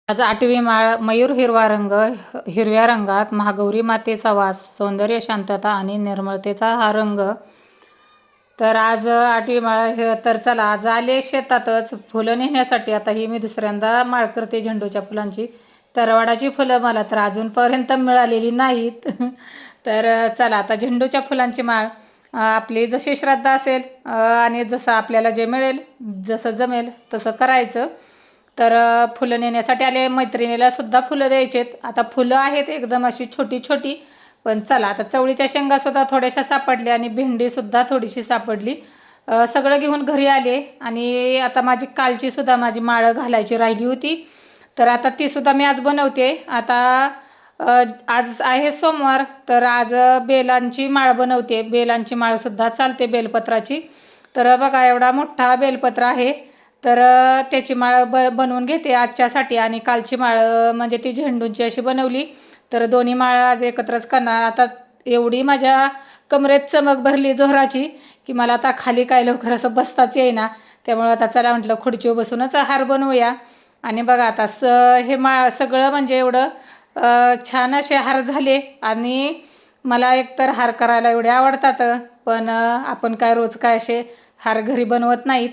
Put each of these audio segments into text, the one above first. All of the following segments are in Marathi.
आज 8वी माळ मयूर हिरवा रंग, हिरव्या रंगात महागौरी मातेचा वास, सौंदर्य, शांतता आणि निर्मळतेचा हा रंग. तर आज 8वी माळ तर चला आज आले शेतातच फुलं नेण्यासाठी. आता ही मी दुसऱ्यांदा माळ करते झेंडूच्या फुलांची. तरवाडाची फुलं मला तर अजूनपर्यंत मिळालेली नाहीत. तर चला आता झेंडूच्या फुलांची माळ आपली जशी श्रद्धा असेल आणि जसं आपल्याला जे मिळेल, जसं जमेल तसं करायचं. तर फुलं नेण्यासाठी आले. मैत्रिणीला सुद्धा फुलं द्यायचेत. आता फुलं आहेत एकदम अशी छोटी छोटी, पण चला आता चवळीच्या शेंगासुद्धा थोड्याशा सापडल्या आणि भेंडीसुद्धा थोडीशी सापडली. सगळं घेऊन घरी आले आणि आता माझी कालचीसुद्धा माझी माळं घालायची राहिली होती. तर आता तीसुद्धा मी आज बनवते. आता आज आहे सोमवार, तर आज बेलांची माळ बनवते. बेलांची माळसुद्धा चालते, बेलपत्राची. तर बघा एवढा मोठा बेलपत्र आहे. तर त्याची माळ बनवून घेते आजच्यासाठी. आणि कालची माळ म्हणजे ती झेंडूची अशी बनवली. तर दोन्ही माळ आज एकत्रच करणार. आता एवढी माझ्या कमरेत चमक भरली जोराची की मला आता खाली काय लवकर असं बसताच येईना. त्यामुळं आता चला म्हटलं खुर्चीवर बसूनच हार बनवूया. आणि बघा आता हे माळ सगळं म्हणजे एवढं छान असे हार झाले. आणि मला एकतर हार करायला एवढे आवडतात, पण आपण काय रोज काय असे हार घरी बनवत नाहीत.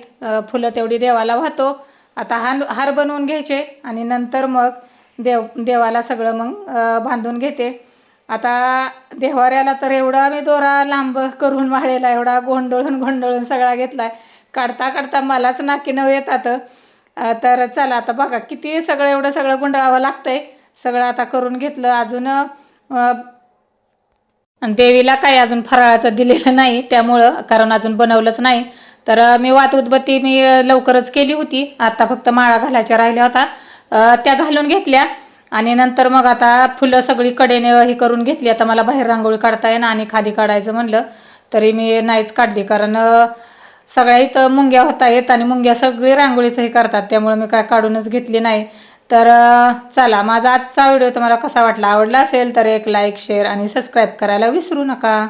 फुलं तेवढी देवाला वाहतो. आता हार बनवून घ्यायचे आणि नंतर मग देवाला सगळं मग बांधून घेते. आता देवाऱ्याला तर एवढा मी दोरा लांब करून वाळलेला, एवढा गोंधळून सगळा घेतला. काढता काढता मलाच नाकी नऊ येतात. तर चला आता बघा किती सगळं एवढं सगळं गुंडाळावं लागतंय. सगळं आता करून घेतलं. अजून देवीला काही अजून फराळाचं दिलेलं नाही, त्यामुळं कारण अजून बनवलंच नाही. तर मी वात उदबत्ती मी लवकरच केली होती. आता फक्त माळा घालायच्या राहिल्या होता, त्या घालून घेतल्या. आणि नंतर मग आता फुलं सगळी कडेने ही करून घेतली. आता मला बाहेर रांगोळी काढता येईना आणि खाली काढायचं म्हणलं तरी मी नाहीच काढली, कारण सगळ्या इथं मुंग्या होता येत आणि मुंग्या सगळी रांगोळीचं हे करतात. त्यामुळे मी काय काढूनच घेतली नाही. तर चला माझा आजचा व्हिडिओ तुम्हाला कसा वाटला, आवडला असेल तर एक लाईक, शेअर आणि सबस्क्राईब करायला विसरू नका.